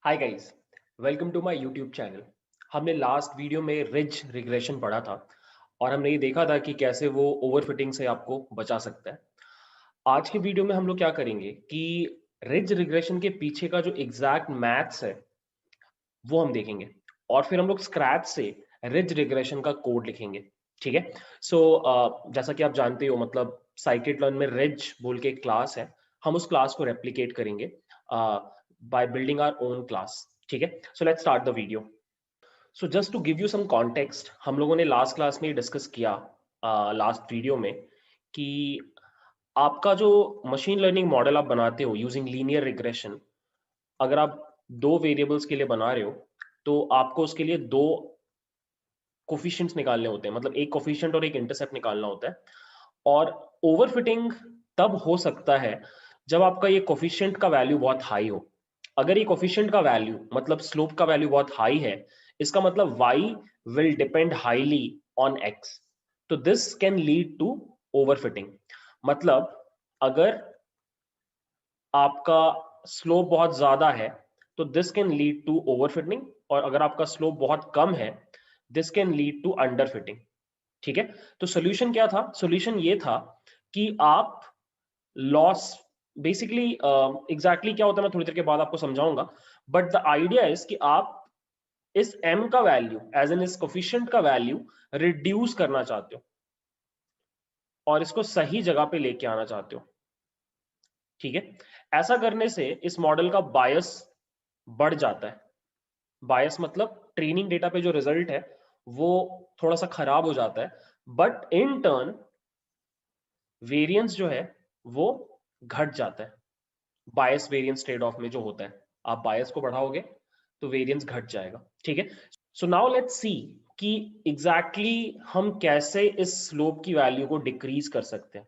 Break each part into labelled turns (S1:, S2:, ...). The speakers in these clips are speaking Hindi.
S1: Hi guys, welcome to my YouTube channel. हमने लास्ट वीडियो में रिज रिग्रेशन पढ़ा था और हमने ये देखा था कि कैसे वो ओवरफिटिंग से आपको बचा सकता है। आज के वीडियो में हम लोग क्या करेंगे कि रिज रिग्रेशन के पीछे का जो एग्जैक्ट मैथ्स है वो हम देखेंगे और फिर हम लोग स्क्रैच से रिज रिग्रेशन का कोड लिखेंगे। ठीक है। सो जैसा कि आप जानते हो, मतलब साइकिट लर्न में रिज बोल के एक क्लास है। हम उस क्लास को रेप्लिकेट करेंगे by building our own class. ठीक है। So let's start the video. So just to give you some context, हम लोगों ने लास्ट क्लास में डिस्कस किया लास्ट वीडियो में कि आपका जो मशीन लर्निंग मॉडल आप बनाते हो यूजिंग लीनियर रिग्रेशन, अगर आप दो वेरिएबल्स के लिए बना रहे हो तो आपको उसके लिए दो कोफिशिएंट्स निकालने होते हैं, मतलब एक कोफिशिएंट और एक इंटरसेप्ट निकालना होता है। और ओवरफिटिंग तब हो सकता है जब आपका ये कोफिशिएंट का वैल्यू बहुत हाई हो। अगर ये कोफिशिएंट का वैल्यू मतलब स्लोप का वैल्यू बहुत हाई है, इसका मतलब y will depend highly on x, तो this can lead to overfitting. मतलब अगर आपका स्लोप बहुत ज्यादा है तो this can lead to overfitting, और अगर आपका स्लोप बहुत कम है this can lead to underfitting. ठीक है। तो सोल्यूशन क्या था? सोल्यूशन ये था कि आप लॉस, बेसिकली एग्जैक्टली क्या होता है मैं थोड़ी देर के बाद आपको समझाऊंगा, बट द आइडिया इज कि आप इस m का वैल्यू एज एन इस कोफिशिएंट का वैल्यू रिड्यूस करना चाहते हो और इसको सही जगह पे लेके आना चाहते हो। ठीक है। ऐसा करने से इस मॉडल का बायस बढ़ जाता है। बायस मतलब ट्रेनिंग डेटा पे जो रिजल्ट है वो थोड़ा सा खराब हो जाता है, बट इन टर्न वेरिएंस जो है वो घट जाता है। बायस वेरिएंस ट्रेड ऑफ में जो होता है, आप बायस को बढ़ाओगे तो वेरिएंस घट जाएगा। ठीक है। सो नाउ लेट्स सी कि एग्जैक्टली हम कैसे इस स्लोप की वैल्यू को डिक्रीज कर सकते हैं।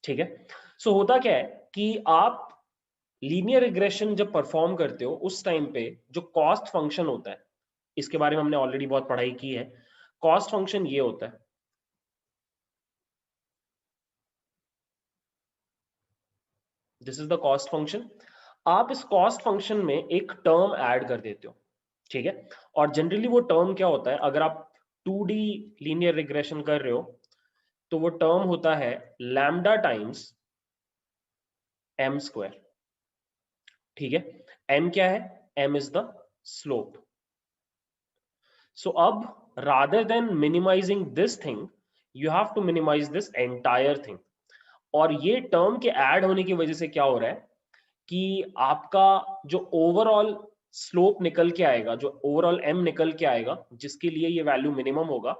S1: ठीक है। सो होता क्या है कि आप लीनियर रिग्रेशन जब परफॉर्म करते हो उस टाइम पे जो कॉस्ट फंक्शन होता है, इसके बारे में हमने ऑलरेडी बहुत पढ़ाई की है। कॉस्ट फंक्शन ये होता है, this is the cost function. आप इस कॉस्ट फंक्शन में एक टर्म ऐड कर देते हो। ठीक है। और जनरली वो टर्म क्या होता है, अगर आप 2D लीनियर रिग्रेशन कर रहे हो तो वो टर्म होता है लैम्डा टाइम्स एम स्क्वायर। ठीक है। एम क्या है? M is the slope. So अब rather than minimising this thing, you have to minimise this entire thing. और ये टर्म के ऐड होने की वजह से क्या हो रहा है कि आपका जो ओवरऑल स्लोप निकल के आएगा, जो ओवरऑल एम निकल के आएगा जिसके लिए ये वैल्यू मिनिमम होगा,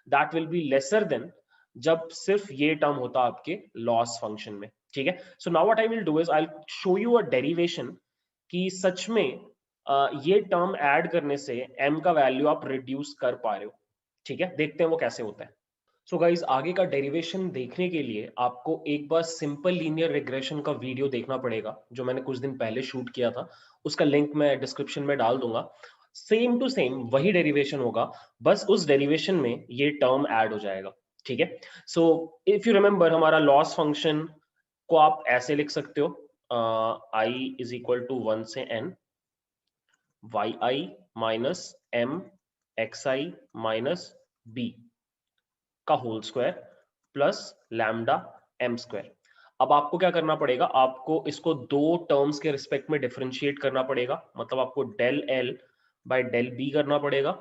S1: that will be lesser than जब सिर्फ ये टर्म होता आपके लॉस फंक्शन में। ठीक है। So now what I will do is I will show you a derivation कि सच में ये टर्म ऐड करने से एम का वैल्यू आप रिड्यूस कर पा रहे हो। ठीक है, देखते हैं वो कैसे होता है। सो गाइज, आगे का डेरिवेशन देखने के लिए आपको एक बार सिंपल लीनियर रिग्रेशन का वीडियो देखना पड़ेगा जो मैंने कुछ दिन पहले शूट किया था। उसका लिंक मैं डिस्क्रिप्शन में डाल दूंगा। सेम टू सेम वही डेरिवेशन होगा, बस उस डेरिवेशन में ये टर्म ऐड हो जाएगा। ठीक है। सो इफ यू रिमेंबर, हमारा लॉस फंक्शन को आप ऐसे लिख सकते हो, आई इज इक्वल टू 1 से n, Y I minus M X I minus B का whole square plus lambda M square. अब आपको क्या करना पड़ेगा, आपको इसको दो टर्म्स के रिस्पेक्ट में डिफरेंशिएट करना पड़ेगा। मतलब आपको del L by del B करना पड़ेगा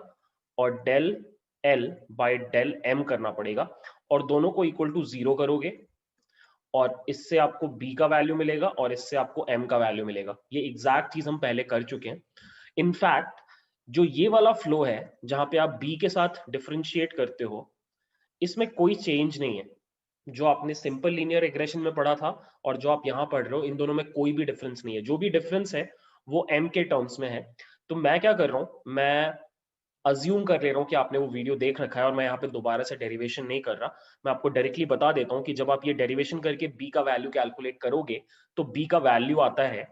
S1: और del L by del M करना पड़ेगा, और दोनों को इक्वल टू जीरो करोगे और इससे आपको b का वैल्यू मिलेगा और इससे आपको m का वैल्यू मिलेगा। ये एग्जैक्ट चीज हम पहले कर चुके हैं। इनफैक्ट जो ये वाला फ्लो है जहां पे आप b के साथ डिफरेंशिएट करते हो, इसमें कोई चेंज नहीं है। जो आपने सिंपल लीनियर रिग्रेशन में पढ़ा था और जो आप यहां पढ़ रहे हो, इन दोनों में कोई भी डिफरेंस नहीं है। जो भी डिफरेंस है वो m के टर्म्स में है। तो मैं क्या कर रहा हूं, मैं अज्यूम कर ले रहा हूं कि आपने वो वीडियो देख रखा है और मैं यहाँ पे दोबारा से डेरिवेशन नहीं कर रहा। मैं आपको डायरेक्टली बता देता हूं कि जब आप ये डेरिवेशन करके b का वैल्यू कैलकुलेट करोगे तो b का वैल्यू आता है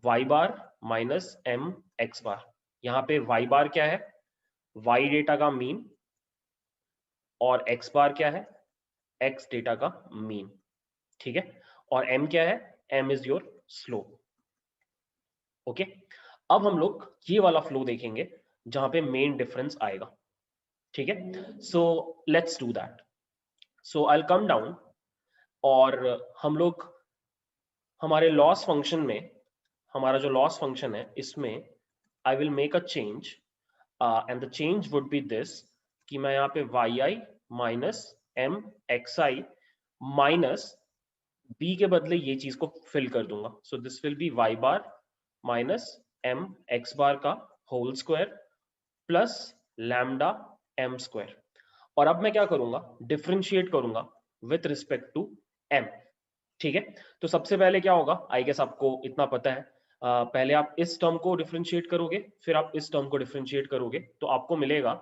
S1: y बार माइनस m x बार। यहाँ पे y बार क्या है? y डेटा का मीन, और x बार क्या है? x डेटा का मीन। ठीक है। और m क्या है? m is your slope. Okay. अब हम लोग ये वाला फ्लो देखेंगे जहां पे मेन डिफरेंस आएगा, ठीक है। So let's do that. So I will come down और हम लोग हमारे लॉस फंक्शन में, हमारा जो लॉस फंक्शन है इसमें I will make a change and the change would be this कि मैं यहाँ पे Y I minus M X I minus B के बदले ये चीज को फिल कर दूंगा। So this will be Y bar minus M X bar का whole square plus lambda M square. और अब मैं क्या करूंगा, डिफरेंशिएट करूंगा विथ रिस्पेक्ट टू एम, ठीक है। तो सबसे पहले क्या होगा, आई गेस आपको इतना पता है, पहले आप इस टर्म को डिफरेंशिएट करोगे, फिर आप इस टर्म को डिफरेंशिएट करोगे, तो आपको मिलेगा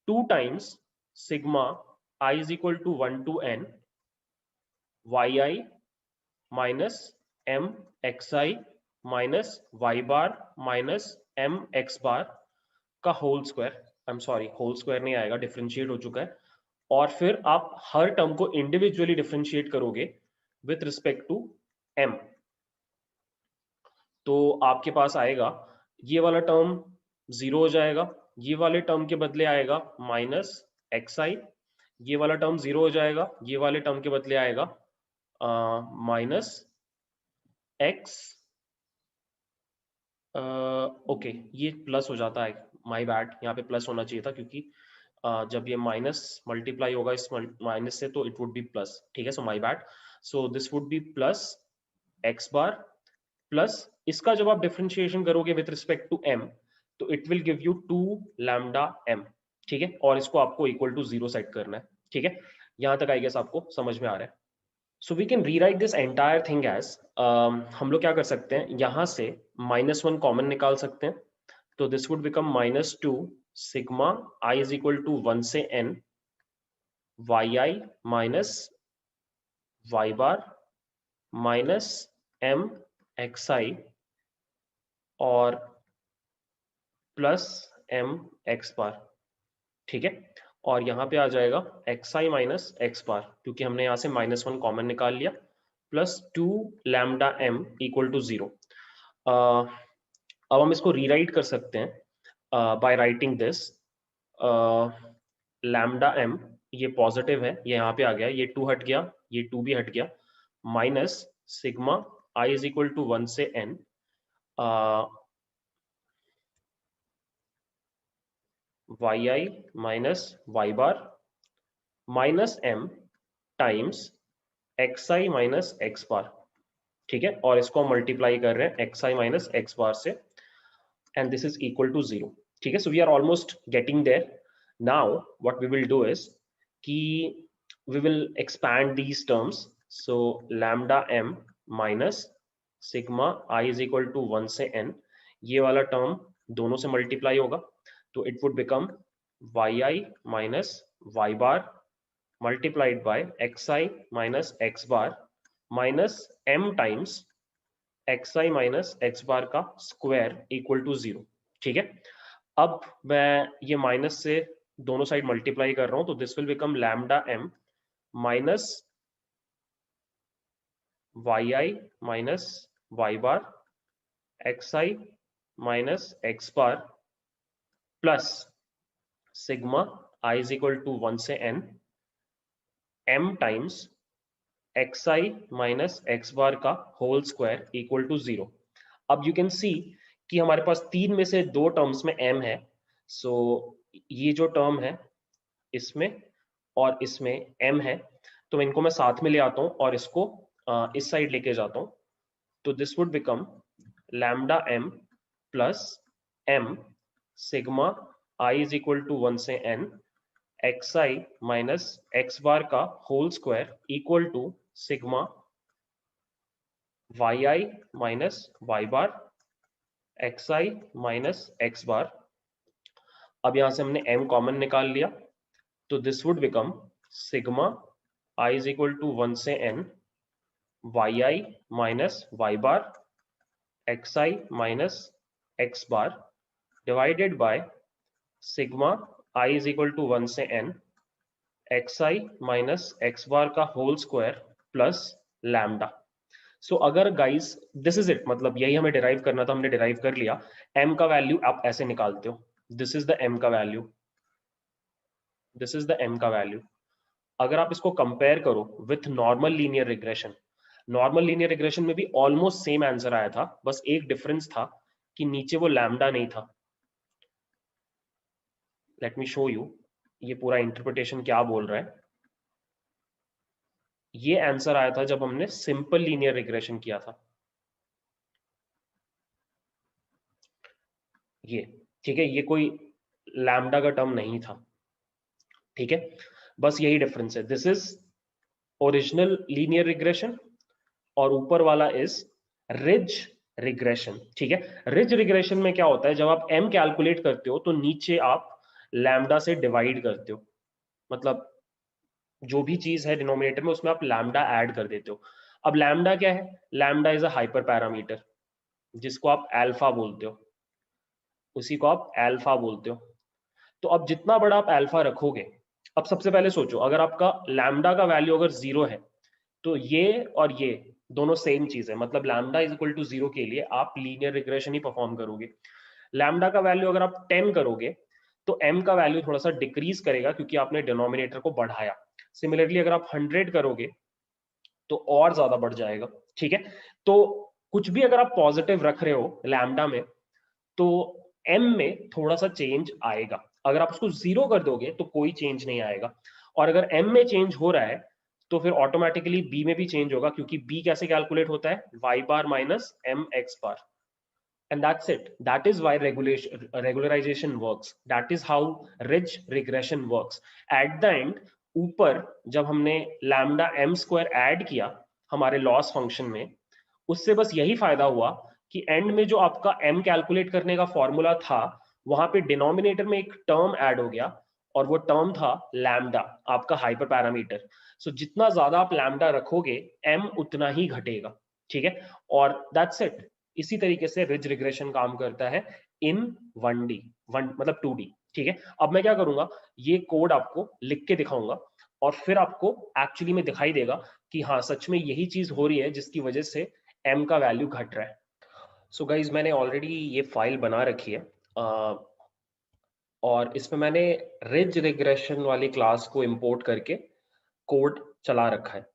S1: 2 times sigma I is equal to 1 to N Y I minus M X I minus Y bar minus M X bar का whole square. I am sorry, whole square नहीं आएगा, डिफरेंशिएट हो चुका है। और फिर आप हर टर्म को इंडिविजुअली डिफरेंशिएट करोगे विथ रिस्पेक्ट टू एम। तो आपके पास आएगा ये वाला टर्म 0 हो जाएगा, ये वाले टर्म के बदले आएगा माइनस एक्स आई, ये वाला टर्म 0 हो जाएगा, ये वाले टर्म के बदले आएगा माइनस एक्स, ओके ये प्लस हो जाता है, माय बैड, यहाँ पे प्लस होना चाहिए था क्योंकि जब ये माइनस मल्टीप्लाई होगा इस माइनस से तो इट वुड बी प्लस, ठीक है। So my bad, so this would be plus X bar plus इसका जब आप डिफरेंशिएशन करोगे विथ रिस्पेक्ट टू एम तो it will give you 2 lambda M, ठीक है। और इसको आपको इक्वल टू 0 सेट करना है, ठीक है। यहां तक आई गेस आपको समझ में आ रहा है। So we can rewrite this entire thing as, हम लोग क्या कर सकते हैं, यहां से -1 कॉमन निकाल सकते हैं। तो this would become -2 sigma I is equal to 1 से n Y I minus Y bar minus M X I और प्लस एम एक्स बार, ठीक है। और यहाँ पे आ जाएगा X I minus X bar क्योंकि हमने यहाँ से -1 कॉमन निकाल लिया plus 2 lambda M equal to 0। अब हम इसको रीराइट कर सकते हैं by writing this lambda M, ये पॉजिटिव है, ये यहाँ पे आ गया, ये 2 हट गया, ये 2 भी हट गया, minus sigma I is equal to 1 से n Y I minus Y bar minus M times X I minus X bar, ठीक है। और इसको हम मल्टीप्लाई कर रहे हैं X I minus X bar से and this is equal to 0, ठीक है। So we are almost getting there. Now what we will do is कि we will expand these terms. So lambda m minus sigma I is equal to 1 से n, ये वाला टर्म दोनों से मल्टीप्लाई होगा तो it would become yi minus y bar multiplied by xi minus x bar minus m times xi minus x bar का स्क्वायर इक्वल टू 0, ठीक है। अब मैं ये माइनस से दोनों साइड मल्टीप्लाई कर रहा हूं तो this will become lambda m minus Y I minus Y bar X I minus X bar plus sigma I is equal to 1 से n m times X I minus X bar का होल स्क्वायर इक्वल टू 0। अब यू कैन सी कि हमारे पास 3 में से 2 टर्म्स में m है, सो ये जो टर्म है इसमें और इसमें m है, तो इनको मैं साथ में ले आता हूं और इसको इस साइड लेके जाता हूं। तो this would become lambda m plus m sigma i is equal to 1 से n X I minus X bar का whole square equal to sigma Y I minus Y bar X I minus X bar. अब यहां से हमने m कॉमन निकाल लिया तो this would become sigma i is equal to 1 से n Y I minus Y bar X I minus X bar divided by sigma i is equal to 1 से n X I minus X bar का whole square plus lambda. So अगर गाइस दिस इज इट, मतलब यही हमें डिराइव करना था, हमने डिराइव कर लिया। m का वैल्यू आप ऐसे निकालते हो, दिस इज द m का value, this is the m का वैल्यू। अगर आप इसको कंपेयर करो with normal linear regression, normal linear regression में भी ऑलमोस्ट सेम आंसर आया था, बस एक डिफरेंस था कि नीचे वो लैम्डा नहीं था। लेट मी शो यू ये पूरा इंटरप्रिटेशन क्या बोल रहा है। ये आंसर आया था जब हमने सिंपल लीनियर रिग्रेशन किया था, ये ठीक है, ये कोई लैम्डा का टर्म नहीं था, ठीक है, बस यही डिफरेंस है। This is original linear regression और ऊपर वाला इज रिज रिग्रेशन, ठीक है। रिज रिग्रेशन में क्या होता है, जब आप m कैलकुलेट करते हो तो नीचे आप लैम्डा से डिवाइड करते हो, मतलब जो भी चीज है डिनोमिनेटर में उसमें आप लैम्डा ऐड कर देते हो। अब लैम्डा क्या है, lambda is a hyper parameter जिसको आप अल्फा बोलते हो, उसी को आप अल्फा बोलते हो। तो अब जितना बड़ा आप अल्फा रखोगे, अब सबसे पहले सोचो अगर आपका लैम्डा का वैल्यू अगर 0 है तो ये और ये दोनों सेम चीज है, मतलब लैम्डा इज इक्वल टू 0 के लिए आप लीनियर रिग्रेशन ही परफॉर्म करोगे। लैम्डा का वैल्यू अगर आप 10 करोगे तो m का वैल्यू थोड़ा सा डिक्रीज करेगा क्योंकि आपने डिनोमिनेटर को बढ़ाया। सिमिलरली अगर आप 100 करोगे तो और ज्यादा बढ़ जाएगा, ठीक है। तो कुछ भी अगर आप पॉजिटिव रख रहे हो लैम्डा में तो m में थोड़ा सा चेंज आएगा, अगर आप उसको 0 कर दोगे तो कोई चेंज नहीं आएगा। और अगर m में चेंज हो रहा है तो फिर ऑटोमेटिकली b में भी चेंज होगा, क्योंकि b कैसे कैलकुलेट होता है, y bar minus m x bar, and that's it. That is why regularization works. That is how ridge regression works. At the end, ऊपर जब हमने लैम्डा m स्क्वायर ऐड किया हमारे लॉस फंक्शन में, उससे बस यही फायदा हुआ कि एंड में जो आपका m कैलकुलेट करने का फॉर्मूला था वहां पे डिनोमिनेटर में एक टर्म ऐड हो गया, और वो टर्म था लैम्डा, आपका हाइपर पैरामीटर। सो जितना ज्यादा आप लैम्डा रखोगे m उतना ही घटेगा, ठीक है। और दैट्स इट। इसी तरीके से रिज रिग्रेशन काम करता है इन 1D, वन मतलब 2D, ठीक है। अब मैं क्या करूंगा, ये कोड आपको लिख के दिखाऊंगा और फिर आपको एक्चुअली में दिखाई देगा कि हाँ सच में यही चीज हो रही है जिसकी वजह से m का वैल्यू घट रहा है। सो गाइज मैंने ऑलरेडी ये फाइल बना रखी है, और इसमें मैंने रिज रिग्रेशन वाली क्लास को इंपोर्ट करके कोड चला रखा है,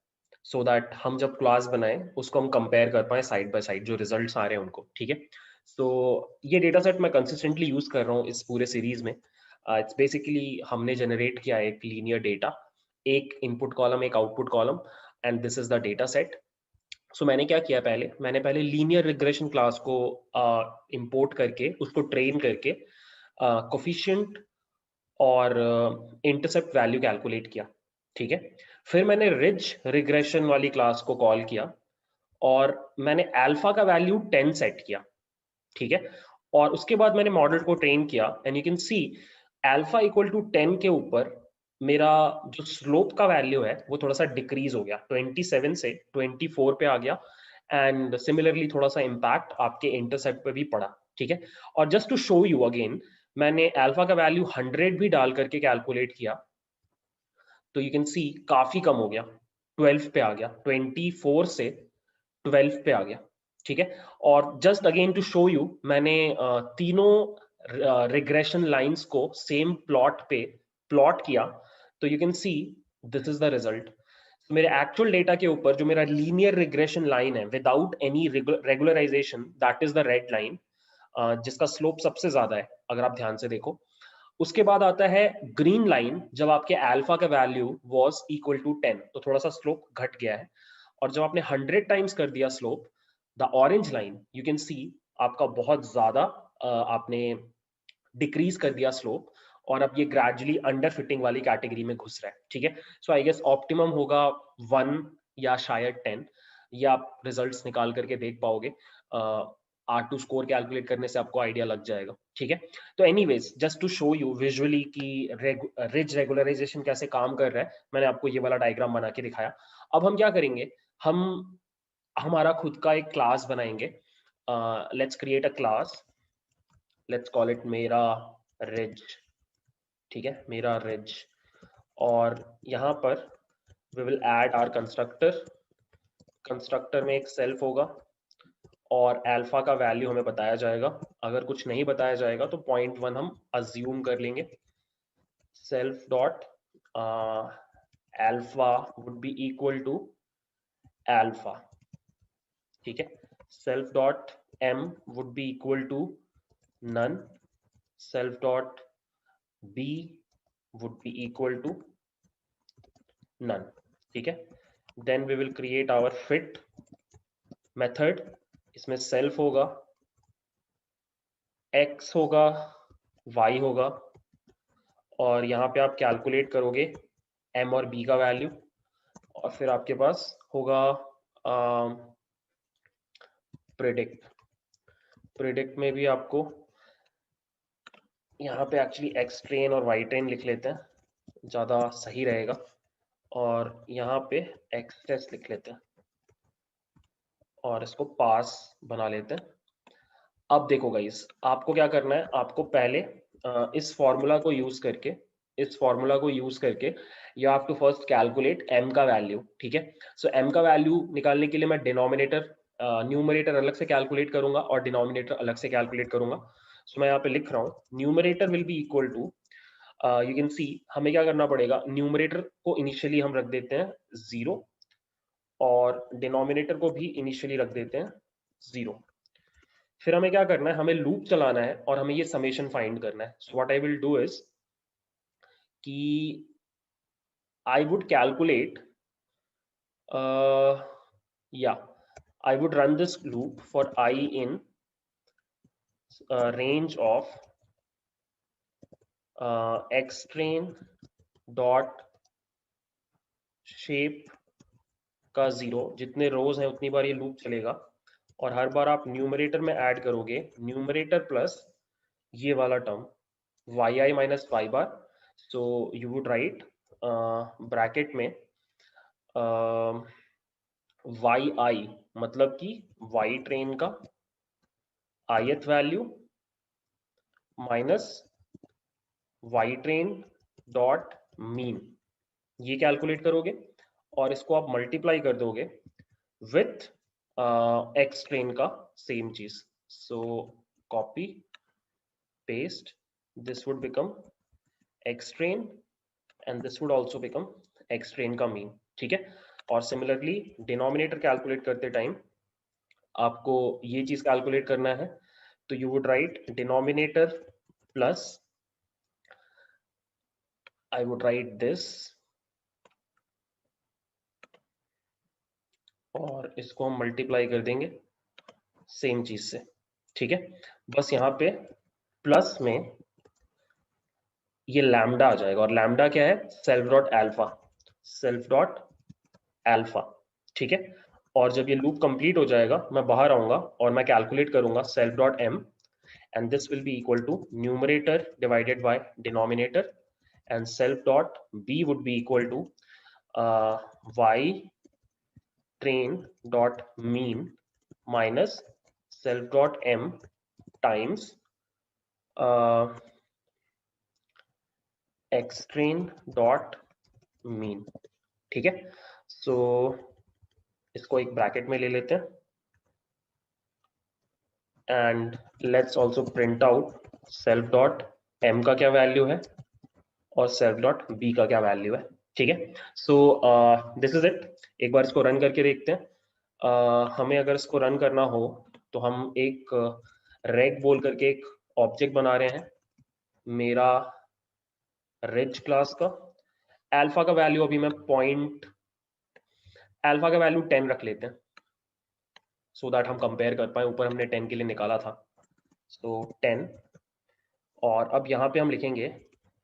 S1: सो दैट हम जब क्लास बनाएं उसको हम कंपेयर कर पाए साइड बाय साइड, जो रिजल्ट्स आ रहे हैं उनको, ठीक है। सो ये डेटा सेट मैं कंसिस्टेंटली यूज कर रहा हूँ इस पूरे सीरीज में। इट्स बेसिकली हमने जनरेट किया एक लीनियर डेटा, एक इनपुट कॉलम एक output column, and this is the data set. So मैंने क्या किया, मैंने पहले लीनियर रिग्रेशन क्लास को इंपोर्ट करके उसको ट्रेन करके कोफिशिएंट और इंटरसेप्ट वैल्यू कैलकुलेट किया, ठीक है। फिर मैंने रिज रिग्रेशन वाली क्लास को कॉल किया और मैंने अल्फा का वैल्यू 10 सेट किया, ठीक है। और उसके बाद मैंने मॉडल को ट्रेन किया and you can see alpha equal to 10 के ऊपर मेरा जो स्लोप का वैल्यू है वो थोड़ा सा डिक्रीज हो गया, 27 से 24 पे आ गया। एंड सिमिलरली थोड़ा सा इम्पैक्ट आपके इंटरसेप्ट पे भी पड़ा, ठीक है। और just to show you again, मैंने अल्फा का वैल्यू 100 भी डाल करके कैलकुलेट किया तो यू कैन सी काफी कम हो गया, 12 पे आ गया, 24 से 12 पे आ गया, ठीक है। और just again to show you, मैंने तीनों रिग्रेशन लाइंस को सेम प्लॉट पे प्लॉट किया तो you can see this is the result. मेरे एक्चुअल डेटा के ऊपर जो मेरा लीनियर रिग्रेशन लाइन है without any regularization, that is the red line, जिसका स्लोप सबसे ज्यादा है अगर आप ध्यान से देखो। उसके बाद आता है ग्रीन लाइन, जब आपके अल्फा का वैल्यू वाज इक्वल टू 10 तो थोड़ा सा स्लोप घट गया है। और जब आपने 100 टाइम्स कर दिया slope, the orange line you can सी आपका बहुत ज्यादा आपने डिक्रीज कर दिया स्लोप, और अब ये ग्रेजुअली अंडर फिटिंग वाली कैटेगरी में घुस रहा है, ठीक है। सो आई गेस ऑप्टिमम होगा 1 या शायद 10, ये आप रिजल्ट्स निकाल करके देख पाओगे, R2 स्कोर कैलकुलेट करने से आपको आइडिया लग जाएगा, ठीक है। तो anyways just to show you visually कि रिज रेगुलराइजेशन कैसे काम कर रहा है, मैंने आपको ये वाला डायग्राम बना के दिखाया। अब हम क्या करेंगे, हम हमारा खुद का एक क्लास बनाएंगे। Let's create a class, let's call it मेरा रिज, ठीक है, मेरा रिज। और यहाँ पर we will add our constructor constructor में एक सेल्फ होगा और अल्फा का वैल्यू हमें बताया जाएगा। अगर कुछ नहीं बताया जाएगा तो 0.1 हम अज्यूम कर लेंगे। Self dot alpha would be equal to alpha, ठीक है। Self dot m would be equal to none, self dot b would be equal to none, ठीक है। then we will create our fit method। इसमें self होगा, x होगा, y होगा, और यहाँ पे आप कैलकुलेट करोगे m और b का वैल्यू, और फिर आपके पास होगा प्रिडिक्ट में भी आपको यहाँ पे एक्चुअली x ट्रेन और y ट्रेन लिख लेते हैं, ज़्यादा सही रहेगा, और यहाँ पे x टेस्ट लिख लेते हैं और इसको पास बना लेते हैं। अब देखो गाइस, आपको क्या करना है, आपको पहले इस फॉर्मूला को यूज करके you have to first calculate m का वैल्यू, ठीक है। सो m का वैल्यू निकालने के लिए मैं डिनोमिनेटर न्यूमरेटर अलग से कैलकुलेट करूंगा और डिनोमिनेटर अलग से कैलकुलेट करूंगा। सो मैं यहाँ पे लिख रहा हूँ numerator will be equal to, you can see हमें क्या करना पड़ेगा, न्यूमरेटर को इनिशियली हम रख देते हैं 0 और डिनोमिनेटर को भी इनिशियली रख देते हैं 0। फिर हमें क्या करना है, हमें लूप चलाना है और हमें ये समेशन फाइंड करना है। So what I will do is कि I would calculate I would run this loop for I in range of x train dot shape का 0, जितने रोज हैं उतनी बार ये लूप चलेगा, और हर बार आप न्यूमरेटर में ऐड करोगे न्यूमरेटर प्लस ये वाला term yi minus Y bar. So you would write bracket में yi मतलब कि y ट्रेन का ith value minus y train dot mean, ये कैलकुलेट करोगे और इसको आप मल्टीप्लाई कर दोगे विथ x ट्रेन का सेम चीज। So copy paste, this would become x train and this would also become x train का मीन, ठीक है। और सिमिलरली डिनोमिनेटर कैलकुलेट करते टाइम आपको ये चीज कैलकुलेट करना है, तो you would right denominator plus I would write this और इसको हम मल्टीप्लाई कर देंगे सेम चीज से, ठीक है। बस यहाँ पे प्लस में ये लैम्डा आ जाएगा, और लैम्डा क्या है, सेल्फ डॉट अल्फा, ठीक है। और जब ये लूप कंप्लीट हो जाएगा मैं बाहर आऊंगा और मैं कैलकुलेट करूंगा self dot M, and this will be equal to numerator divided by denominator, and self dot b would be equal to y train dot mean minus self dot m times x train dot mean, ठीक है। सो इसको एक ब्रैकेट में ले लेते हैं and let's also print out self dot m का क्या वैल्यू है और सेल्फ डॉट b का क्या वैल्यू है, ठीक है। So this is it. एक बार इसको रन करके देखते हैं। हमें अगर इसको रन करना हो तो हम एक रेग बोल करके एक ऑब्जेक्ट बना रहे हैं मेरा रिच क्लास का। अल्फा का वैल्यू अभी मैं अल्फा का वैल्यू 10 रख लेते हैं सो दैट हम कंपेयर कर पाए, ऊपर हमने 10 के लिए निकाला था। सो 10, और अब यहाँ पे हम लिखेंगे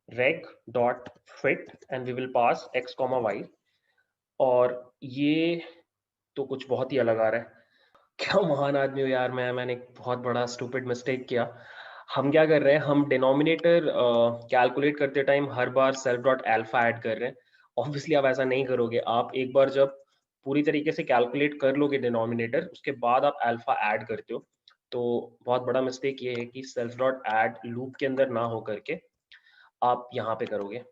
S1: reg dot fit and we will pass x, y, और ये तो कुछ बहुत ही अलग आ रहा है। क्या महान आदमी हो यार, मैंने एक बहुत बड़ा स्टूपिड मिस्टेक किया। हम क्या कर रहे हैं, हम डिनोमिनेटर कैलकुलेट करते टाइम हर बार सेल्फ डॉट अल्फा ऐड कर रहे हैं। ऑब्वियसली आप ऐसा नहीं करोगे, आप एक बार जब पूरी तरीके से कैलकुलेट कर लोगे डिनोमिनेटर, उसके बाद आप अल्फा ऐड करते हो। तो बहुत बड़ा मिस्टेक ये है कि सेल्फ डॉट ऐड लूप के अंदर ना हो करके आप यहाँ पे करोगे,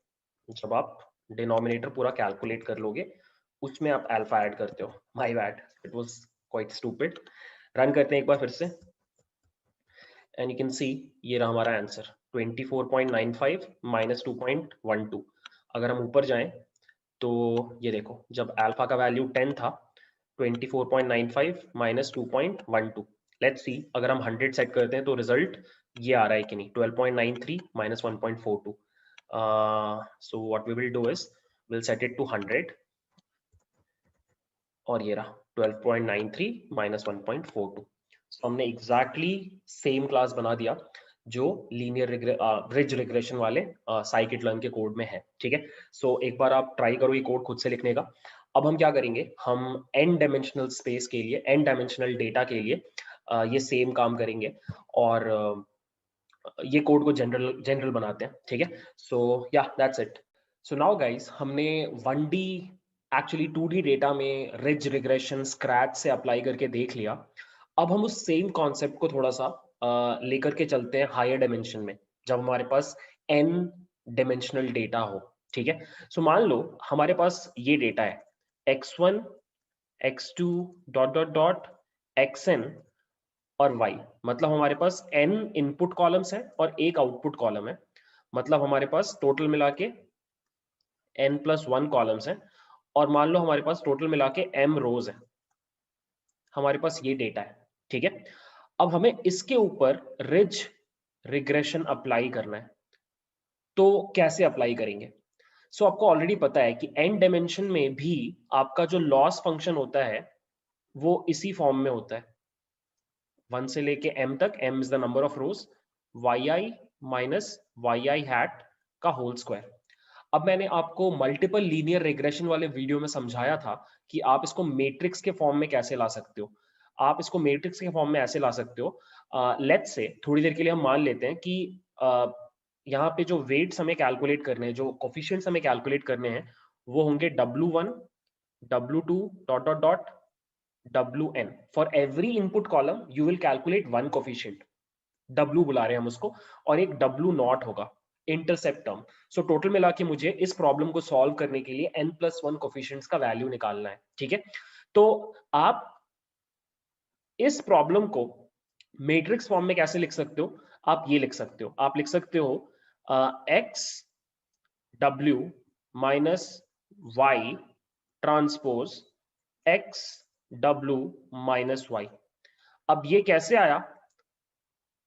S1: जब आप डिनोमिनेटर पूरा कैलकुलेट कर लोगे उसमें आप अल्फा ऐड करते हो। My bad. It was quite stupid. Run करते हैं एक बार फिर से एंड यू कैन सी ये रहा हमारा आंसर 24.95 माइनस 2.12। अगर हम ऊपर जाएं तो ये देखो, जब अल्फा का वैल्यू 10 था, 24.95 माइनस 2.12। लेट्स सी अगर हम 100 सेट करते हैं तो रिजल्ट ये आ रहा है कि नहीं, 12.93 minus 1.42। So what we will do is will set it to 100 और ये रहा 12.93 माइनस 1.42। सो हमने एग्जैक्टली सेम क्लास बना दिया जो लीनियर ब्रिज रिग्रेशन वाले साइकिट लर्न के कोड में है। ठीक है, सो एक बार आप ट्राई करो ये कोड खुद से लिखने का। अब हम क्या करेंगे, हम n डायमेंशनल स्पेस के लिए, n डायमेंशनल डेटा के लिए ये सेम काम करेंगे और ये कोड को जनरल बनाते हैं। ठीक है, सो या that's it. So now guys, हमने 1D एक्चुअली 2D डेटा में रिज रिग्रेशन स्क्रैच से अप्लाई करके देख लिया। अब हम उस सेम कॉन्सेप्ट को थोड़ा सा लेकर के चलते हैं हायर डायमेंशन में, जब हमारे पास n डायमेंशनल डेटा हो। ठीक है, सो मान लो हमारे पास ये डेटा है x1 x2 dot dot dot xn और y, मतलब हमारे पास n इनपुट कॉलम्स है और एक आउटपुट कॉलम है, मतलब हमारे पास टोटल मिला के n+1 कॉलम्स हैं और मान लो हमारे पास टोटल मिला के m रोज है। हमारे पास ये डेटा है। ठीक है, अब हमें इसके ऊपर रिज रिग्रेशन अप्लाई करना है, तो कैसे अप्लाई करेंगे? सो आपको ऑलरेडी पता है कि n डायमेंशन में भी आपका जो लॉस फंक्शन होता है वो इसी फॉर्म में होता है, 1 से लेके m तक, m is the number of rose, yi minus yi hat का होल स्क्वायर। अब मैंने आपको मल्टीपल लीनियर रिग्रेशन वाले वीडियो में समझाया था कि आप इसको मैट्रिक्स के फॉर्म में कैसे ला सकते हो। आप इसको मैट्रिक्स के फॉर्म में ऐसे ला सकते हो, लेट्स से थोड़ी देर के लिए हम मान लेते हैं कि यहाँ पे जो वेट्स हमें कैलकुलेट करने हैं, जो कोफिशिएंट्स हमें कैलकुलेट करने हैं, वो होंगे W1 W2 dot dot dot Wn। For every input column you will calculate one coefficient, W बुला रहे हैं हम उसको, और एक W0 होगा इंटरसेप्ट टर्म। सो टोटल मिला के मुझे इस प्रॉब्लम को सॉल्व करने के लिए n+1 कोफिशिएंट्स का वैल्यू निकालना है। ठीक है, तो आप इस प्रॉब्लम को मैट्रिक्स फॉर्म में कैसे लिख सकते हो? आप ये लिख सकते हो, आप लिख सकते हो x w minus y transpose x w minus y। अब ये कैसे आया,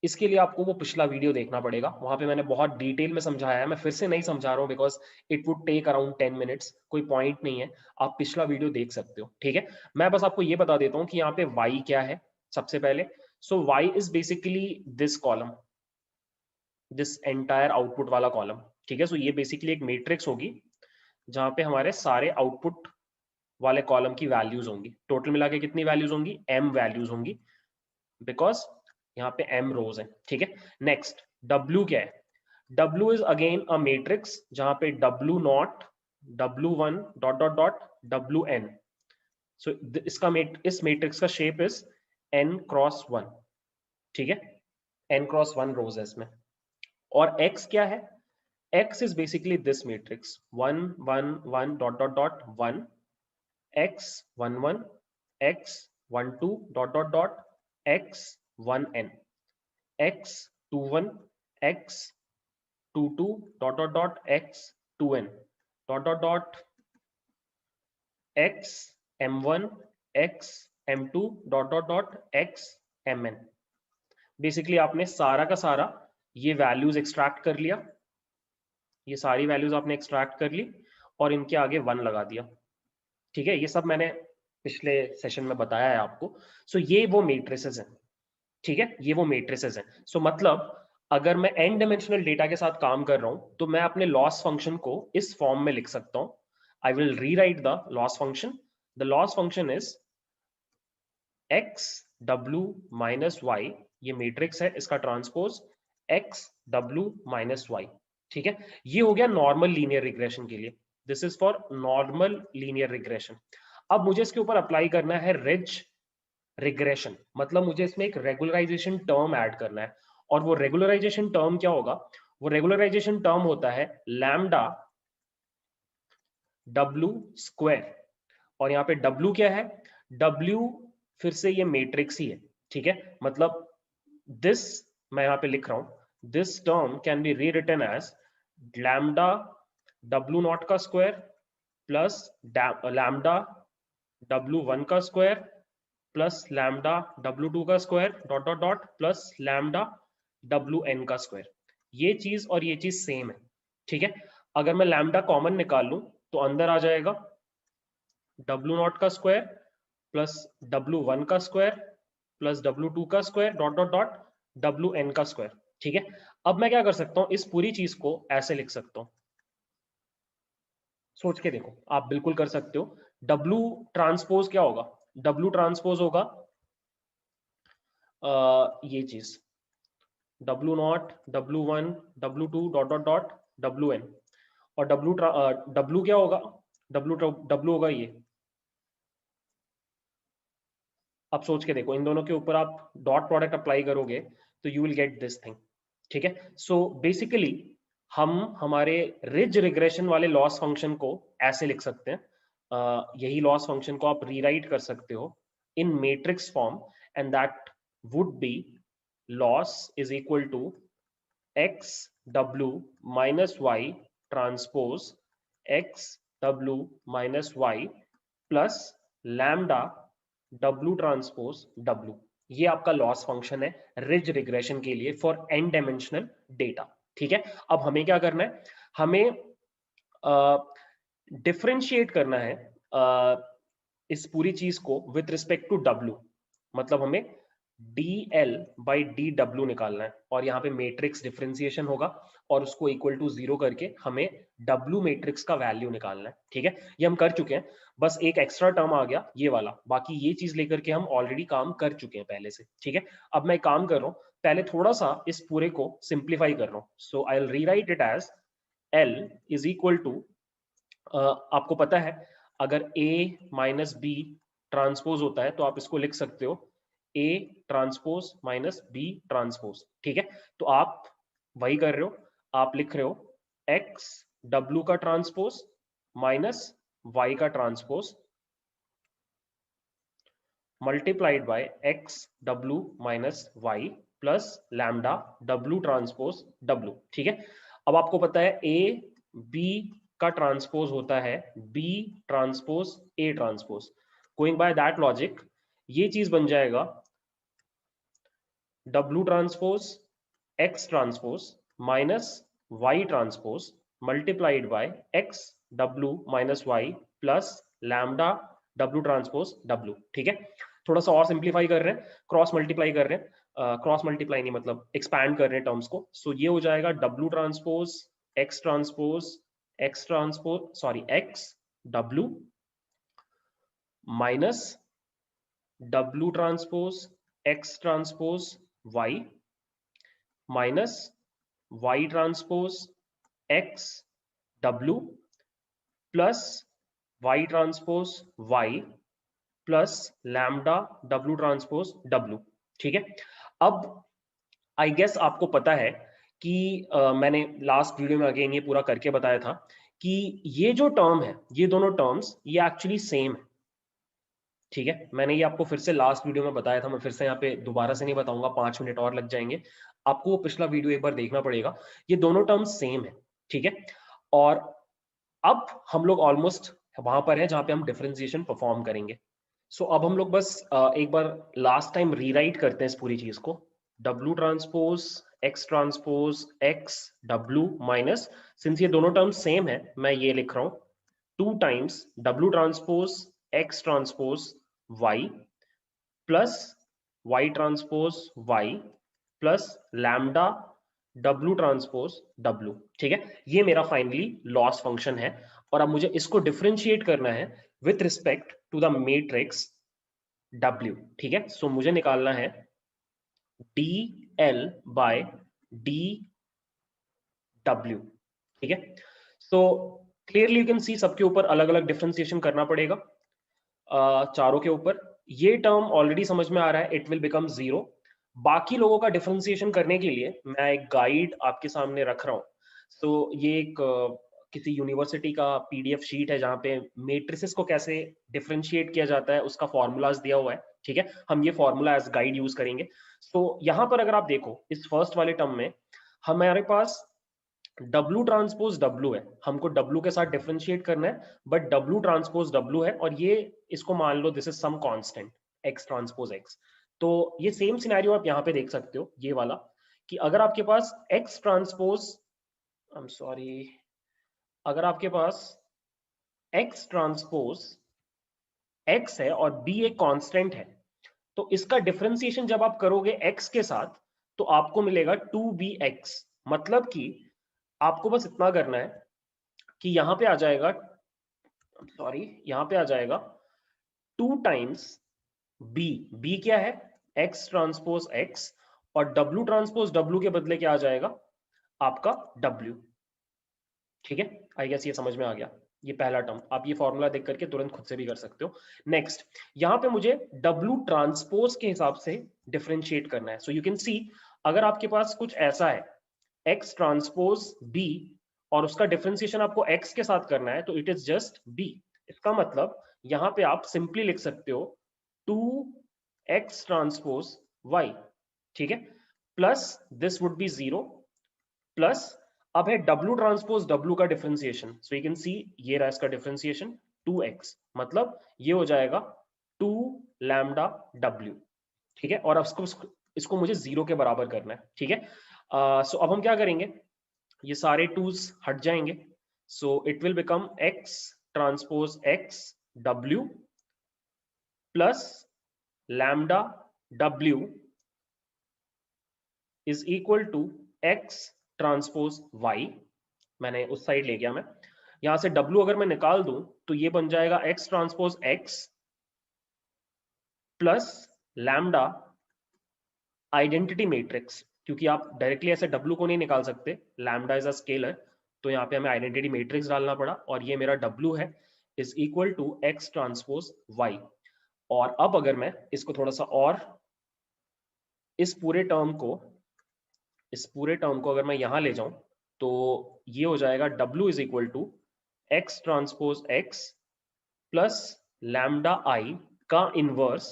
S1: इसके लिए आपको वो पिछला वीडियो देखना पड़ेगा, वहां पे मैंने बहुत डिटेल में समझाया है। मैं फिर से नहीं समझा रहा हूँ because it would take around 10 minutes, कोई पॉइंट नहीं है, आप पिछला वीडियो देख सकते हो। ठीक है, मैं बस आपको ये बता देता हूँ कि यहाँ पे y क्या है सबसे पहले। सो y is basically this column, this entire output वाला कॉलम। ठीक है, सो ये बेसिकली एक मैट्रिक्स होगी जहां पे हमारे सारे आउटपुट वाले कॉलम की वैल्यूज होंगी। टोटल मिला के कितनी वैल्यूज होंगी? m वैल्यूज होंगी, बिकॉज यहाँ पे m रोज है। ठीक है, नेक्स्ट w क्या है? w is again a matrix जहां पे W0 W1 dot dot dot Wn। सो इसका इस मैट्रिक्स का शेप इज n×1। ठीक है, n×1 रोज है इसमें। और x क्या है? x is basically this matrix 1 1 1 dot dot dot 1 x 1 1 x 1 2 dot dot dot x 1n x 2 1 x 2 2 dot dot dot x 2n dot dot dot x m1 x m2 dot dot dot x mn। Basically आपने सारा का सारा ये वैल्यूज एक्सट्रैक्ट कर लिया, ये सारी वैल्यूज आपने एक्सट्रैक्ट कर ली और इनके आगे 1 लगा दिया। ठीक है, ये सब मैंने पिछले सेशन में बताया है आपको। सो ये वो मैट्रिसेस हैं। ठीक है, ये वो मैट्रिसेस हैं। सो मतलब अगर मैं n डायमेंशनल डेटा के साथ काम कर रहा हूं तो मैं अपने लॉस फंक्शन को इस फॉर्म में लिख सकता हूं। आई will rewrite the loss function. The loss function is x w minus y, ये मैट्रिक्स है, इसका transpose x w minus y। ठीक है, ये हो गया नॉर्मल लीनियर रिग्रेशन के लिए। This is for normal linear regression. अब मुझे इसके ऊपर अप्लाई करना है रिज रिग्रेशन, मतलब मुझे इसमें एक रेगुलराइजेशन टर्म ऐड करना है। और वो रेगुलराइजेशन टर्म क्या होगा? वो रेगुलराइजेशन टर्म होता है लैम्डा w स्क्वायर। और यहाँ पे w क्या है? W फिर से ये मैट्रिक्स ही है, ठीक है, मतलब दिस मैं यहां पे लिख रहा हूं, this term can be rewritten as lambda W0 का स्क्वायर प्लस लैम्डा W1 का स्क्वायर प्लस लैम्डा W2 का square dot dot dot plus lambda WN का स्क्वायर। ये चीज और ये चीज सेम है, ठीक है। अगर मैं लैम्डा कॉमन निकाल लूं तो अंदर आ जाएगा W0 का स्क्वायर प्लस W1 का स्क्वायर प्लस W2 का square dot dot dot WN का स्क्वायर, ठीक है। अब मैं क्या कर सकता हूं, इस पूरी चीज को ऐसे लिख सकता हूं, सोच के देखो, आप बिल्कुल कर सकते हो। W ट्रांसपोज क्या होगा, W ट्रांसपोज होगा ये चीज W0 W1 W2 dot dot dot WN, और W क्या होगा, W होगा ये। अब सोच के देखो, इन दोनों के ऊपर आप डॉट प्रोडक्ट अप्लाई करोगे तो you will get this thing, ठीक है। सो बेसिकली हम हमारे रिज रिग्रेशन वाले लॉस फंक्शन को ऐसे लिख सकते हैं, यही लॉस फंक्शन को आप रीराइट कर सकते हो in matrix form, and that would be loss is equal to X W minus Y transpose X W minus Y plus lambda W transpose W। ये आपका लॉस फंक्शन है रिज रिग्रेशन के लिए फॉर n डायमेंशनल डेटा, ठीक है। अब हमें क्या करना है, हमें डिफरेंशिएट करना है इस पूरी चीज को विथ रिस्पेक्ट टू W, मतलब हमें dl बाई dw निकालना है, और यहाँ पे मैट्रिक्स डिफरेंशिएशन होगा और उसको इक्वल टू 0 करके हमें W मैट्रिक्स का वैल्यू निकालना है, ठीक है। ये हम कर चुके हैं, बस एक एक्स्ट्रा टर्म आ गया ये वाला, बाकी ये चीज लेकर के हम ऑलरेडी काम कर चुके हैं पहले से, ठीक है। अब मैं काम कर रहा हूं, पहले थोड़ा सा इस पूरे को सिंप्लीफाई कर रहा हूं, so I will rewrite it as L is equal to, आपको पता है अगर A माइनस बी ट्रांसपोज होता है तो आप इसको लिख सकते हो A transpose minus B transpose, ठीक है। तो आप वही कर रहे हो, आप लिख रहे हो X W का ट्रांसपोज माइनस Y का transpose multiplied by X W minus Y plus lambda W transpose W, ठीक है। अब आपको पता है A B का ट्रांसपोज होता है B transpose A transpose, going by that logic ये चीज बन जाएगा W transpose X transpose minus Y transpose multiplied by X W minus Y plus lambda W transpose W, ठीक है। थोड़ा सा और सिंप्लीफाई कर रहे हैं, क्रॉस मल्टीप्लाई कर रहे हैं, क्रॉस मल्टीप्लाई नहीं मतलब एक्सपैंड कर रहे हैं टर्म्स को, सो ये हो जाएगा W transpose X transpose X transpose sorry X W minus W transpose X transpose Y minus Y transpose X W plus Y transpose Y plus lambda W transpose W, ठीक है। अब आई गेस आपको पता है कि मैंने लास्ट वीडियो में अगेन ये पूरा करके बताया था कि ये जो टर्म है, ये दोनों टर्म्स ये एक्चुअली सेम है, ठीक है। मैंने ये आपको फिर से लास्ट वीडियो में बताया था, मैं फिर से यहाँ पे दोबारा से नहीं बताऊंगा, 5 मिनट और लग जाएंगे, आपको वो पिछला वीडियो एक बार देखना पड़ेगा। ये दोनों टर्म्स सेम है, ठीक है। और अब हम लोग ऑलमोस्ट वहां पर है जहां पे हम डिफरेंशिएशन परफॉर्म करेंगे। सो अब हम लोग बस एक बार लास्ट टाइम रीराइट करते हैं इस पूरी चीज को, W transpose X transpose X W minus, since ये दोनों टर्म्स सेम है मैं ये लिख रहा हूं 2 times W transpose X transpose Y plus Y transpose Y plus lambda W transpose W, ठीक है। ये मेरा फाइनली लॉस फंक्शन है, और अब मुझे इसको डिफरेंशिएट करना है with respect to the matrix W, ठीक है। सो मुझे निकालना है DL बाय DW, ठीक है। सो क्लियरली यू कैन सी सबके ऊपर अलग अलग डिफरेंशिएशन करना पड़ेगा, चारों के ऊपर। ये टर्म ऑलरेडी समझ में आ रहा है, इट विल बिकम 0। बाकी लोगों का डिफरेंशिएशन करने के लिए मैं एक गाइड आपके सामने रख रहा हूं। तो ये एक किसी यूनिवर्सिटी का पीडीएफ शीट है जहाँ पे मेट्रिसेस को कैसे डिफरेंशिएट किया जाता है उसका फॉर्मूलाज दिया हुआ है, ठीक है। हम ये फॉर्मूला एज गाइड यूज करेंगे। तो यहाँ पर अगर आप देखो इस फर्स्ट वाले टर्म में हमारे पास W ट्रांसपोज W है, हमको W के साथ डिफरेंशिएट करना है, बट W ट्रांसपोज W है और ये इसको मान लो this is some constant X transpose X। तो ये सेम सिनेरियो आप यहाँ पे देख सकते हो, ये वाला, कि अगर आपके पास X transpose, I am sorry, अगर आपके पास X ट्रांसपोज X है और B एक कांस्टेंट है, तो इसका डिफरेंशिएशन जब आप करोगे X के साथ तो आपको मिलेगा 2BX। मतलब कि आपको बस इतना करना है कि यहां पे आ जाएगा, सॉरी, यहां पे आ जाएगा 2 टाइम्स बी। बी क्या है? एक्स ट्रांसपोज एक्स, और डब्ल्यू ट्रांसपोज डब्ल्यू के बदले क्या आ जाएगा? आपका डब्ल्यू। ठीक है, आई गेस ये समझ में आ गया। ये पहला टर्म, आप ये फॉर्मूला देख करके तुरंत खुद से भी कर सकते हो। नेक्स्ट, यहां पे मुझे डब्ल्यू ट्रांसपोज के हिसाब से डिफरेंशिएट करना है। सो यू कैन सी, अगर आपके पास कुछ ऐसा है एक्स ट्रांसपोज बी और उसका डिफरेंशिएशन आपको एक्स के साथ करना है, तो इट इज जस्ट बी। इसका मतलब यहां पे आप सिंपली लिख सकते हो 2x ट्रांसपोज y, ठीक है, plus this would B 0, plus अब है W ट्रांसपोज W का डिफरेंशिएशन। सो यू कैन सी ये रहा इसका डिफरेंशिएशन 2x, मतलब ये हो जाएगा 2 लैम्डा W, ठीक है। और अब इसको मुझे 0 के बराबर करना है, ठीक है। सो अब हम क्या करेंगे, ये सारे टूज हट जाएंगे। So it will become x transpose x W plus lambda W is equal to x transpose y। मैंने उस साइड ले गया, मैं यहां से W अगर मैं निकाल दूं तो ये बन जाएगा x transpose x plus lambda identity matrix, क्योंकि आप डायरेक्टली ऐसे W को नहीं निकाल सकते, लैम्डा इज अ स्केलर, तो यहाँ पे हमें आइडेंटिटी मैट्रिक्स डालना पड़ा, और ये मेरा W है, is equal to x transpose y। और अब अगर मैं इसको थोड़ा सा और इस पूरे टर्म को अगर मैं यहां ले जाऊं तो ये हो जाएगा W is equal to x transpose x plus lambda I का inverse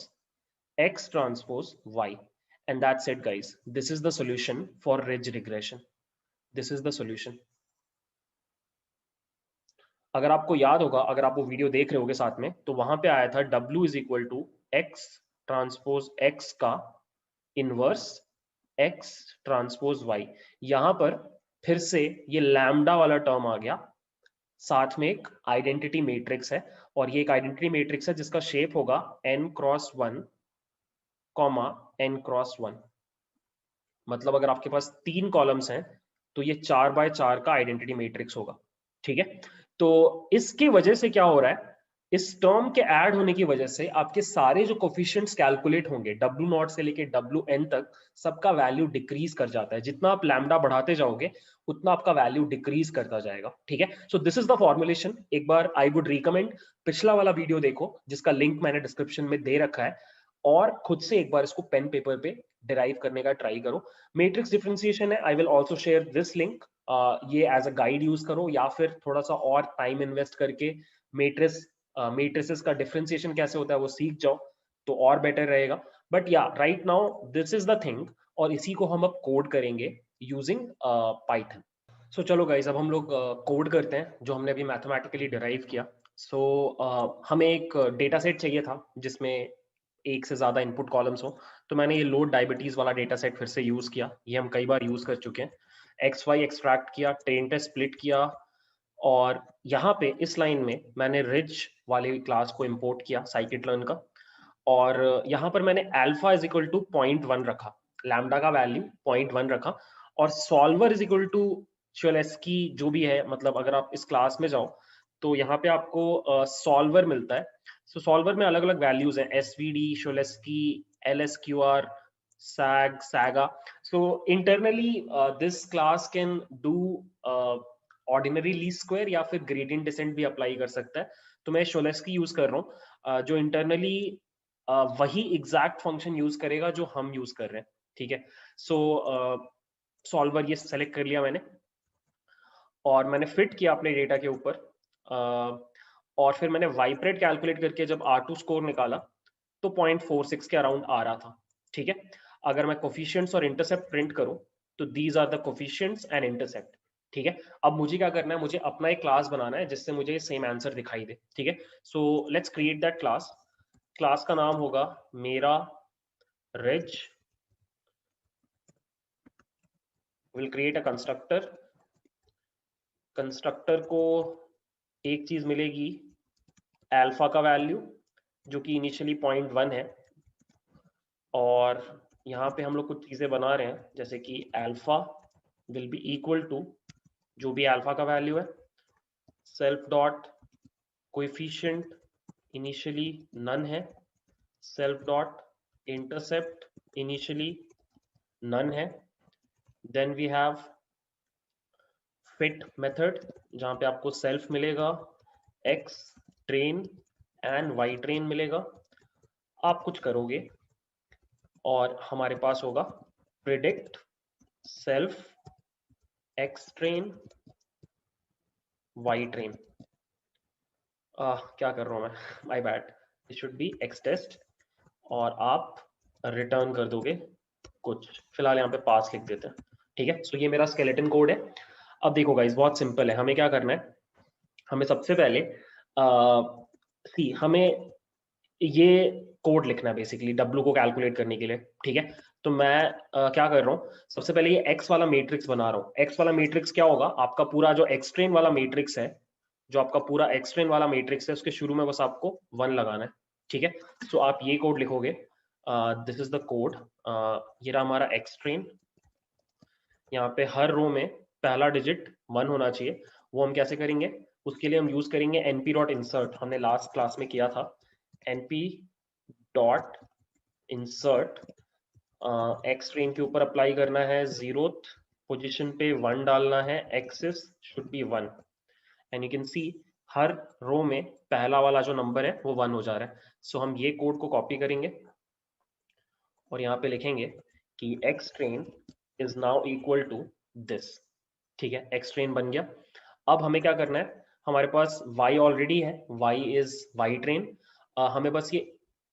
S1: x transpose y। And that's it guys, this is the solution for ridge regression, this is the solution। अगर आपको याद होगा, अगर आप वो वीडियो देख रहे होगे साथ में, तो वहां पे आया था W is equal to x transpose x का इनवर्स x ट्रांसपोज y। यहां पर फिर से ये लैम्डा वाला टर्म आ गया, साथ में एक आइडेंटिटी मैट्रिक्स है, और ये एक आइडेंटिटी मैट्रिक्स है जिसका शेप होगा n cross 1 comma n cross 1। मतलब अगर आपके पास 3 कॉलम्स हैं तो ये 4 बाय 4 का आइडेंटिटी मैट्रिक्स होगा, ठीक है। तो इसकी वजह से क्या हो रहा है, इस टर्म के ऐड होने की वजह से आपके सारे जो कोफिशिएंट्स कैलकुलेट होंगे W0 से लेके WN तक, सबका वैल्यू डिक्रीज कर जाता है। जितना आप लैम्डा बढ़ाते जाओगे उतना आपका वैल्यू डिक्रीज करता जाएगा, ठीक है। So this is the formulation. एक बार आई वुड रिकमेंड पिछला वाला वीडियो देखो जिसका लिंक मैंने डिस्क्रिप्शन में दे रखा है, और खुद से एक बार इसको पेन पेपर पे डिराइव करने का ट्राई करो। मैट्रिक्स डिफरेंशिएशन है, I will also share this link. ये एज अ गाइड यूज करो, या फिर थोड़ा सा और टाइम इन्वेस्ट करके मैट्रिसेस का डिफरेंशिएशन कैसे होता है वो सीख जाओ, तो और बेटर रहेगा। बट या right now this is the thing, और इसी को हम अब कोड करेंगे यूजिंग पाइथन। सो चलो गाइज, अब हम लोग कोड करते हैं जो हमने अभी मैथमेटिकली डिराइव किया। सो हमें एक डेटा सेट चाहिए था जिसमें एक से ज्यादा इनपुट कॉलम्स हो, तो मैंने ये लोड डायबिटीज वाला डेटा सेट फिर से यूज किया। ये हम कई बार यूज कर चुके हैं। एक्स वाई एक्सट्रैक्ट किया, ट्रेन टेस्ट स्प्लिट किया, और यहाँ पे इस लाइन में मैंने रिज वाले क्लास को इंपोर्ट किया साइकिट-लर्न का, और यहाँ पर मैंने अल्फा इज इक्वल टू 0.1 रखा, लैम्डा का वैल्यू 0.1 रखा, और सॉल्वर इज इक्वल टू शोलेस्की जो भी है, मतलब अगर आप इस क्लास में जाओ तो यहाँ पे आपको सॉल्वर मिलता है। सो सॉल्वर में अलग अलग वैल्यूज हैं, SVD, Cholesky, LSQR, SAG, SAGA. So internally this class can do ordinary least square या फिर ग्रेडियंट डिसेंट भी अप्लाई कर सकता है। तो मैं शोलेस्की यूज कर रहा हूँ, जो इंटरनली वही एग्जैक्ट फंक्शन यूज करेगा जो हम यूज कर रहे हैं, ठीक है। सो सॉल्वर ये सेलेक्ट कर लिया मैंने, और मैंने फिट किया अपने डेटा के ऊपर, और फिर मैंने वाइब्रेट कैलकुलेट करके जब R2 स्कोर निकाला तो 0.46 के अराउंड आ रहा था। ठीक है, अगर मैं कोफिशिएंट्स और इंटरसेप्ट प्रिंट करूं तो these are the coefficients and intercept. ठीक है, अब मुझे क्या करना है, मुझे अपना एक क्लास बनाना है जिससे मुझे सेम आंसर दिखाई दे। ठीक है, so let's create that class. Class का नाम होगा मेरा ridge. Will create a constructor. Constructor को एक चीज मिलेगी, अल्फा का वैल्यू जो कि इनिशियली 0.1 है, और यहाँ पे हम लोग कुछ चीजें बना रहे हैं जैसे कि alpha will be equal to जो भी अल्फा का वैल्यू है, self dot coefficient initially none है, self dot intercept initially none है, then we have fit method जहां पे आपको सेल्फ मिलेगा, X train and Y train मिलेगा। आप कुछ करोगे और हमारे पास होगा predict self X train Y train. क्या कर रहा हूं मैं, my bad, it should be X test, और आप रिटर्न कर दोगे कुछ, फिलहाल यहाँ पे पास लिख देते हैं। ठीक है, सो ये मेरा स्केलेटन कोड है। अब देखो गाइस, बहुत सिंपल है, हमें क्या करना है, हमें सबसे पहले हमें ये कोड लिखना है बेसिकली W को कैलकुलेट करने के लिए। ठीक है, तो मैं क्या कर रहा हूँ, सबसे पहले ये X वाला मैट्रिक्स बना रहा हूँ। X वाला मैट्रिक्स क्या होगा, आपका पूरा जो X ट्रेन वाला मैट्रिक्स है, जो आपका पूरा X ट्रेन वाला मैट्रिक्स है, उसके शुरू में बस आपको 1 लगाना है। ठीक है, सो आप ये कोड लिखोगे, दिस इज द कोड। ये रहा हमारा X ट्रेन। यहाँ पे हर रो में पहला डिजिट 1 होना चाहिए। वो हम कैसे करेंगे, उसके लिए हम यूज करेंगे np.insert, हमने लास्ट क्लास में किया था। np.insert एक्स ट्रेन के ऊपर अप्लाई करना है, 0th पोजीशन पे 1 डालना है, axis should be 1, and you can see हर रो में पहला वाला जो नंबर है वो 1 हो जा रहा है। सो हम ये कोड को कॉपी करेंगे और यहाँ पे लिखेंगे कि X train is now equal to this. ठीक है, एक्स ट्रेन बन गया। अब हमें क्या करना है, हमारे पास y ऑलरेडी है, y इज y ट्रेन। हमें बस ये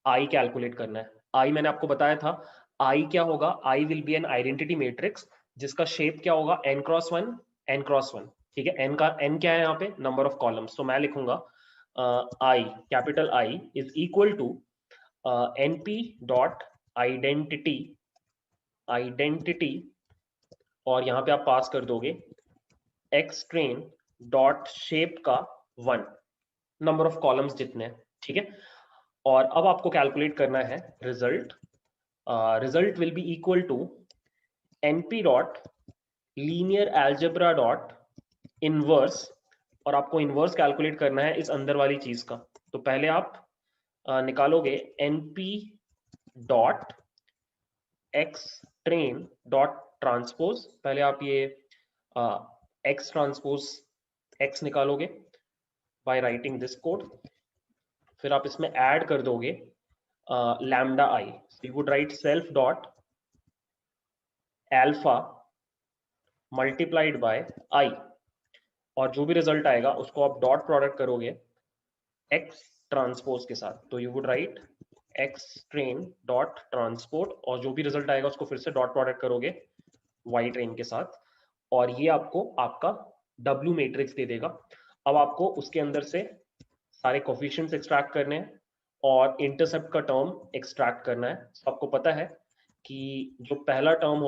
S1: i कैलकुलेट करना है। i मैंने आपको बताया था, i क्या होगा, i will be an identity matrix जिसका शेप क्या होगा, n क्रॉस 1 n क्रॉस 1। ठीक है, n का n क्या है यहाँ पे, नंबर ऑफ कॉलम्स, तो मैं लिखूंगा i capital I is equal to np dot identity identity, और यहाँ पे आप पास कर दोगे एक्स ट्रेन डॉट शेप का 1, नंबर ऑफ कॉलम्स जितने हैं। ठीक है, और अब आपको कैलकुलेट करना है result. Result will be equal to np dot linear algebra dot inverse, और आपको इनवर्स कैलकुलेट करना है इस अंदर वाली चीज का। तो पहले आप निकालोगे np dot X train dot transpose, पहले आप ये एक्स ट्रांसपोज एक्स निकालोगे बाय राइटिंग दिस कोड, फिर आप इसमें ऐड कर दोगे lambda I, you would write self dot alpha multiplied by I, और जो भी रिजल्ट आएगा उसको आप डॉट प्रोडक्ट करोगे एक्स ट्रांसपोज के साथ, तो you would write X train dot transport, और जो भी रिजल्ट आएगा उसको फिर से डॉट प्रोडक्ट करोगे वाई ट्रेन के साथ, और ये आपको आपका W मैट्रिक्स दे देगा। अब आपको उसके अंदर से सारे कोफिशिएंट्स एक्सट्रैक्ट करने हैं और इंटरसेप्ट का टर्म एक्सट्रैक्ट करना है। तो आपको पता है कि जो पहला टर्म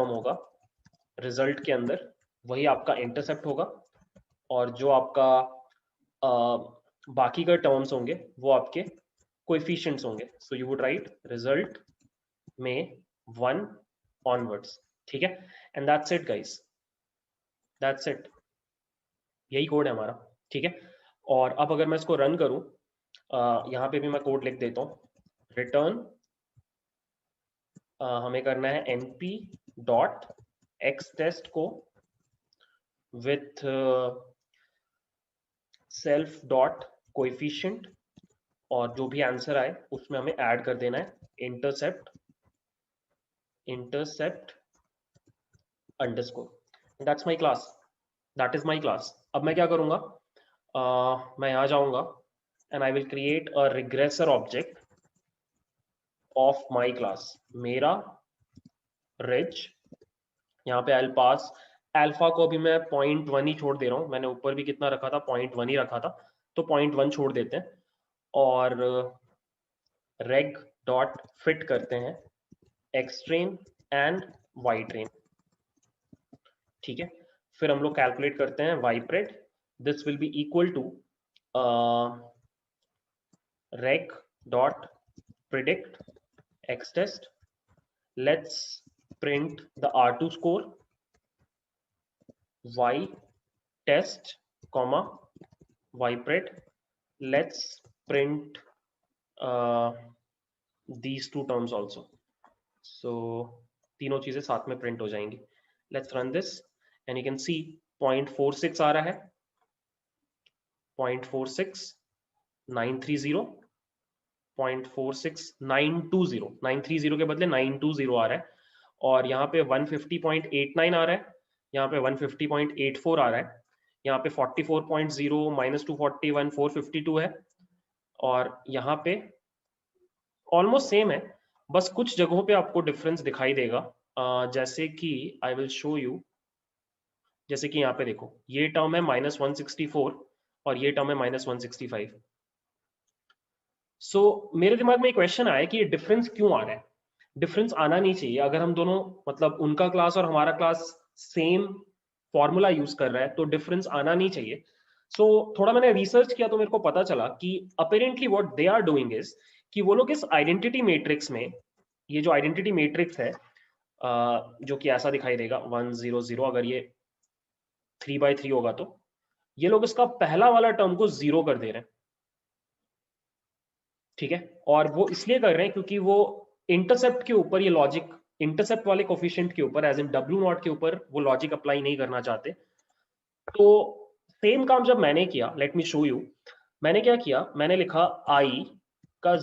S1: होगा रिजल्ट के अंदर, वही आपका इंटरसेप्ट होगा, और जो आपका बाकी का टर्म्स होंगे वो आपके कोएफिशिएंट्स होंगे। सो यू वुड राइट रिजल्ट में 1 ऑनवर्ड्स। ठीक है, and that's it guys, that's it, यही कोड है हमारा। ठीक है, और अब अगर मैं इसको रन करूं, यहाँ पे भी मैं कोड लिख देता हूँ, रिटर्न हमें करना है np डॉट एक्स टेस्ट को विथ सेल्फ डॉट कोएफिशिएंट, और जो भी आंसर आए उसमें हमें ऐड कर देना है intercept underscore, that's my class, that is my class. अब मैं क्या करूंगा, मैं यहाँ जाऊंगा and I will create a regressor object of my class, मेरा रिज। यहाँ पे आई पास अल्फा को अभी मैं 0.1 ही छोड़ दे रहा हूँ, मैंने ऊपर भी कितना रखा था, 0.1 ही रखा था, तो 0.1 छोड़ देते हैं। और रेग डॉट फिट करते हैं X train and Y train, ठीक है। फिर हम लोग कैलकुलेट करते हैं Y pred, this will be equal to reg dot predict X test, let's print the R2 score, y test comma y pred, let's print these two terms also, so तीनों चीजें साथ में प्रिंट हो जाएंगी। let's run this and you can see 0.46 आ रहा है, 0.46 930, 0.46 920, 930 के बदले 920 आ रहा है, और यहाँ पे 150.89 आ रहा है, यहाँ पे 150.84 आ रहा है, यहाँ पे 44.0 -241 452 है, और यहाँ पे ऑलमोस्ट सेम है, बस कुछ जगहों पे आपको डिफरेंस दिखाई देगा, जैसे कि आई विल शो यू। जैसे कि यहाँ पे देखो, ये टर्म है -164 और ये टर्म है -165। सो मेरे दिमाग में एक क्वेश्चन आया कि ये डिफरेंस क्यों आ रहा है। डिफरेंस आना नहीं चाहिए, अगर हम दोनों मतलब उनका क्लास और हमारा क्लास सेम फॉर्मूला यूज कर रहा है तो डिफरेंस आना नहीं चाहिए। सो थोड़ा मैंने रिसर्च किया तो मेरे को पता चला कि apparently what they are doing is कि वो लोग इस आइडेंटिटी मैट्रिक्स में, ये जो आइडेंटिटी मैट्रिक्स है जो कि ऐसा दिखाई देगा 1 0 0, अगर ये 3/3 होगा तो ये लोग इसका पहला वाला टर्म को 0 कर दे रहे हैं, ठीक है। और वो इसलिए कर रहे हैं क्योंकि वो इंटरसेप्ट के ऊपर ये लॉजिक, इंटरसेप्ट वाले कोफिशिएंट के ऊपर एज इन W0 के ऊपर वो लॉजिक अप्लाई नहीं करना चाहते। तो सेम काम जब मैंने किया, लेट मी शो यू, मैंने क्या किया, मैंने लिखा I का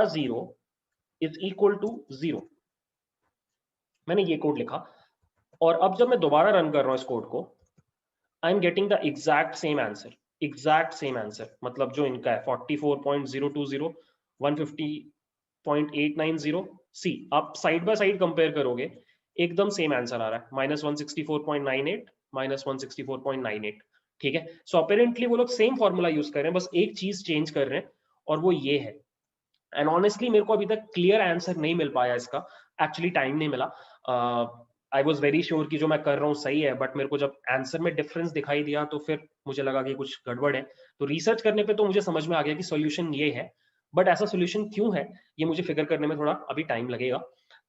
S1: 0 इज इक्वल टू 0, मैंने ये कोड लिखा, और अब जब मैं दोबारा रन कर रहा हूं इस कोड को, I am getting the exact same answer, exact same answer, मतलब जो इनका है 44.020 150.890, सी आप साइड बाय साइड कंपेयर करोगे एकदम सेम आंसर आ रहा है, -164.98 -164.98, ठीक है। सो अपेरेंटली वो लोग सेम फॉर्मूला यूज कर रहे हैं, बस एक चीज चेंज कर रहे हैं और वो ये है। एंड ऑनेस्टली मेरे को अभी तक क्लियर आंसर नहीं मिल पाया इसका, एक्चुअली टाइम नहीं मिला। आई वॉज वेरी श्योर कि जो मैं कर रहा हूँ सही है, बट मेरे को जब आंसर में डिफरेंस दिखाई दिया तो फिर मुझे लगा कि कुछ गड़बड़ है, तो रिसर्च करने पे तो मुझे समझ में आ गया कि सॉल्यूशन ये है, बट ऐसा सॉल्यूशन क्यों है ये मुझे फिगर करने में थोड़ा अभी टाइम लगेगा।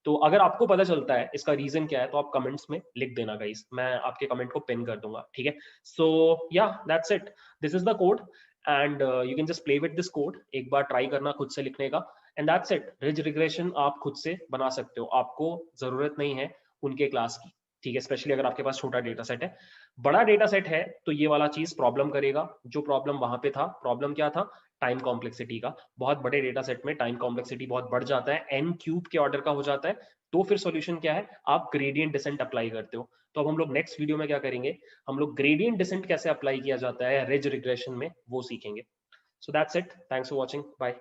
S1: तो अगर आपको पता चलता है इसका रीजन क्या है तो आप कमेंट्स में लिख देना गाइस, मैं आपके कमेंट को पिन कर दूंगा, ठीक है। सो या that's it, this is the code and you can just play with this code, एक बार ट्राई करना खुद से लिखने का, and that's it. Ridge regression आप खुद से बना सकते हो, आपको जरूरत नहीं है उनके क्लास की, ठीक है, स्पेशली अगर आपके पास छोटा डेटा सेट है। बड़ा डेटा सेट है तो ये वाला चीज प्रॉब्लम करेगा, जो प्रॉब्लम वहां पे था, प्रॉब्लम क्या था, टाइम कॉम्प्लेक्सिटी का। बहुत बड़े डेटा सेट में टाइम कॉम्प्लेक्सिटी बहुत बढ़ जाता है, n³ के ऑर्डर का हो जाता है, तो फिर सॉल्यूशन क्या है, आप ग्रेडियंट डिसेंट अप्लाई करते हो। तो अब हम लोग नेक्स्ट वीडियो में क्या करेंगे, हम लोग ग्रेडियंट डिसेंट कैसे अप्लाई किया जाता है रिज रिग्रेशन में वो सीखेंगे। So that's it, thanks for watching, bye.